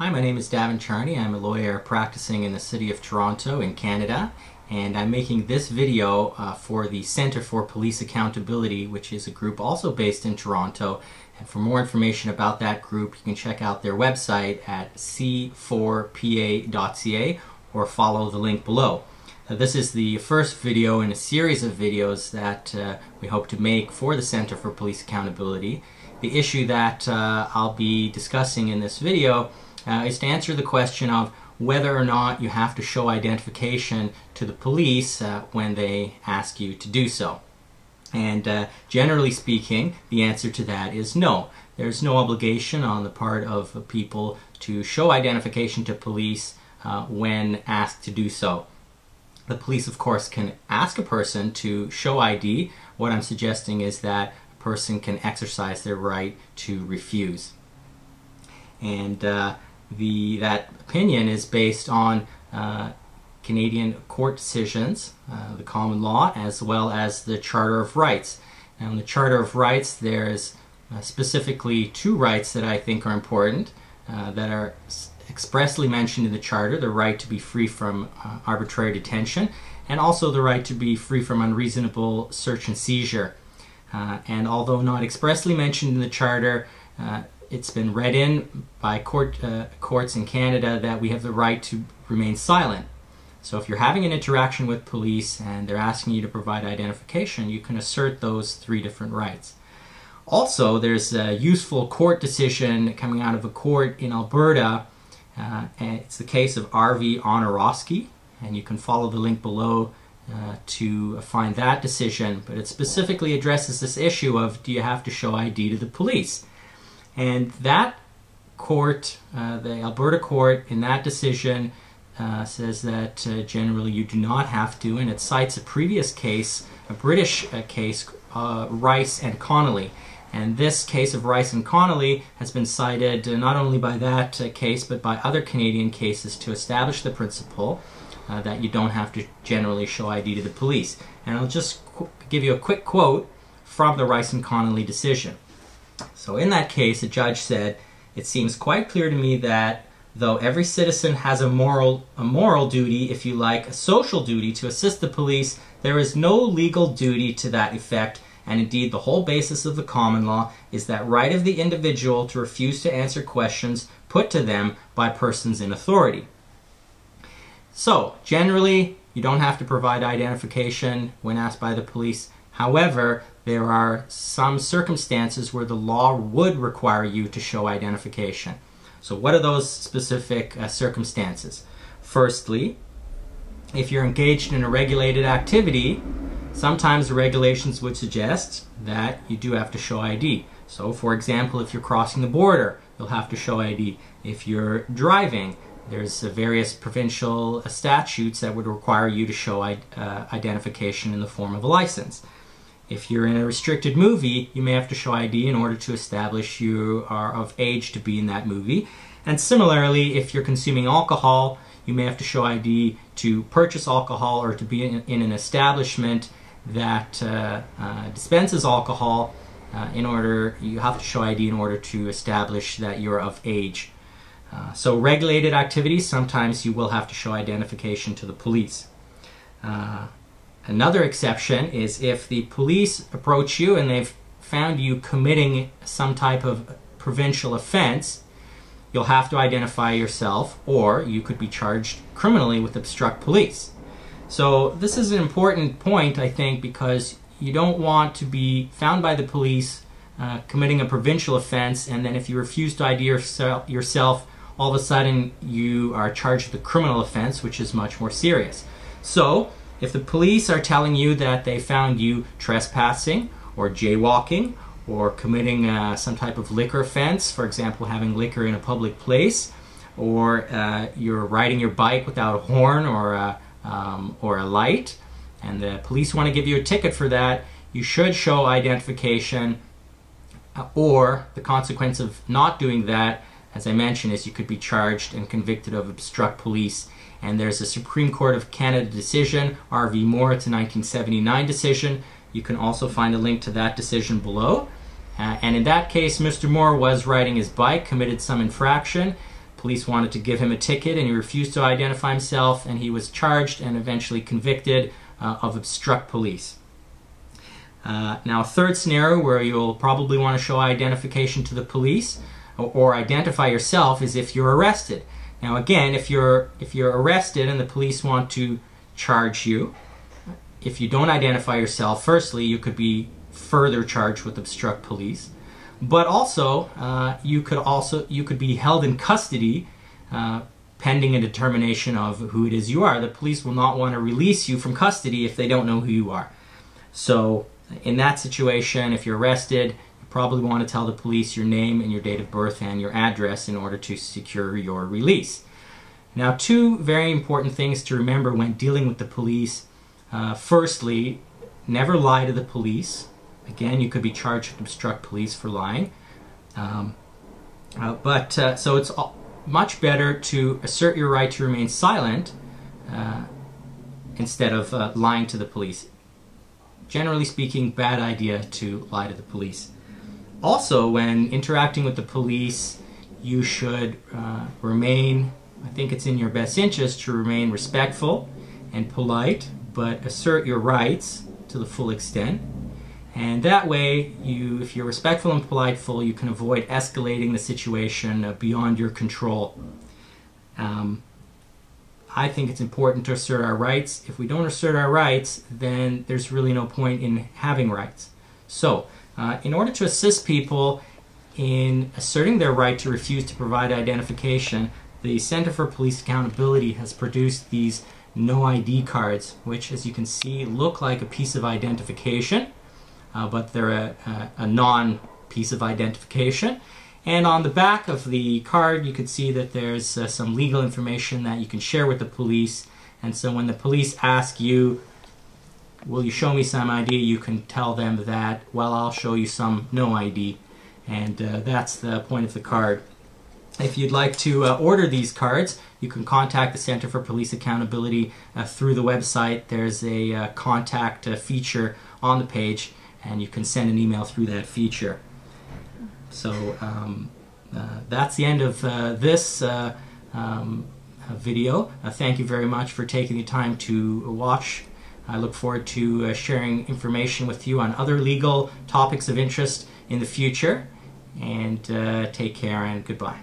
Hi, my name is Davin Charney. I'm a lawyer practicing in the city of Toronto in Canada, and I'm making this video for the Centre for Police Accountability, which is a group also based in Toronto. And for more information about that group, you can check out their website at c4pa.ca or follow the link below. This is the first video in a series of videos that we hope to make for the Centre for Police Accountability. The issue that I'll be discussing in this video is to answer the question of whether or not you have to show identification to the police when they ask you to do so. And generally speaking, the answer to that is no. There's no obligation on the part of people to show identification to police when asked to do so. The police, of course, can ask a person to show ID. What I'm suggesting is that a person can exercise their right to refuse. And that opinion is based on Canadian court decisions, the common law, as well as the Charter of Rights. Now, in the Charter of Rights, there's specifically two rights that I think are important, that are expressly mentioned in the Charter: the right to be free from arbitrary detention, and also the right to be free from unreasonable search and seizure. And although not expressly mentioned in the Charter, it's been read in by courts in Canada that we have the right to remain silent. So if you're having an interaction with police and they're asking you to provide identification, you can assert those three different rights. Also, there's a useful court decision coming out of a court in Alberta, and it's the case of R.V. Honorowski, and you can follow the link below to find that decision. But it specifically addresses this issue of, do you have to show ID to the police? And that court, the Alberta court, in that decision says that generally you do not have to, and it cites a previous case, a British case, Rice and Connolly. And this case of Rice and Connolly has been cited not only by that case but by other Canadian cases to establish the principle that you don't have to generally show ID to the police. And I'll just give you a quick quote from the Rice and Connolly decision. So in that case, a judge said, "It seems quite clear to me that though every citizen has a moral duty, if you like, a social duty to assist the police, there is no legal duty to that effect, and indeed the whole basis of the common law is that right of the individual to refuse to answer questions put to them by persons in authority." So generally, you don't have to provide identification when asked by the police. However, there are some circumstances where the law would require you to show identification. So what are those specific circumstances? Firstly, if you're engaged in a regulated activity, sometimes the regulations would suggest that you do have to show ID. So for example, if you're crossing the border, you'll have to show ID. If you're driving, there's various provincial statutes that would require you to show identification in the form of a license. If you're in a restricted movie, you may have to show ID in order to establish you are of age to be in that movie. And similarly, if you're consuming alcohol, you may have to show ID to purchase alcohol or to be in an establishment that dispenses alcohol. You have to show ID in order to establish that you're of age. So regulated activities, sometimes you will have to show identification to the police. Another exception is if the police approach you and they've found you committing some type of provincial offense, you'll have to identify yourself, or you could be charged criminally with obstruct police. So this is an important point, I think, because you don't want to be found by the police committing a provincial offense, and then if you refuse to ID yourself, all of a sudden you are charged with a criminal offense, which is much more serious. So if the police are telling you that they found you trespassing or jaywalking or committing some type of liquor offense, for example, having liquor in a public place, or you're riding your bike without a horn or a light, and the police want to give you a ticket for that, you should show identification, or the consequence of not doing that, as I mentioned, is you could be charged and convicted of obstruct police. And there's a Supreme Court of Canada decision, R.V. Moore, it's a 1979 decision. You can also find a link to that decision below. And in that case, Mr. Moore was riding his bike, committed some infraction. police wanted to give him a ticket and he refused to identify himself, and he was charged and eventually convicted of obstruct police. Now, a third scenario where you'll probably want to show identification to the police or identify yourself is if you're arrested. Now again, if you're arrested and the police want to charge you, if you don't identify yourself, firstly, you could be further charged with obstruct police, but also you could be held in custody pending a determination of who it is you are. The police will not want to release you from custody if they don't know who you are. So in that situation, if you're arrested, you probably want to tell the police your name and your date of birth and your address in order to secure your release. Now, two very important things to remember when dealing with the police. Firstly, never lie to the police. Again, you could be charged with obstruct police for lying. So it's much better to assert your right to remain silent instead of lying to the police. Generally speaking, bad idea to lie to the police. Also, when interacting with the police, you should remain, I think it's in your best interest to remain respectful and polite, but assert your rights to the full extent. And that way, if you're respectful and politeful, you can avoid escalating the situation beyond your control. I think it's important to assert our rights. If we don't assert our rights, then there's really no point in having rights. So, in order to assist people in asserting their right to refuse to provide identification, the Center for Police Accountability has produced these no ID cards, which, as you can see, look like a piece of identification, but they're a non-piece of identification. And on the back of the card, you can see that there's some legal information that you can share with the police. And so when the police ask you, will you show me some ID, you can tell them that, well, I'll show you some no ID. And that's the point of the card. If you'd like to order these cards, you can contact the Center for Police Accountability through the website. There's a contact feature on the page, and you can send an email through that feature. So that's the end of this video. Thank you very much for taking the time to watch. I look forward to sharing information with you on other legal topics of interest in the future. And take care and goodbye.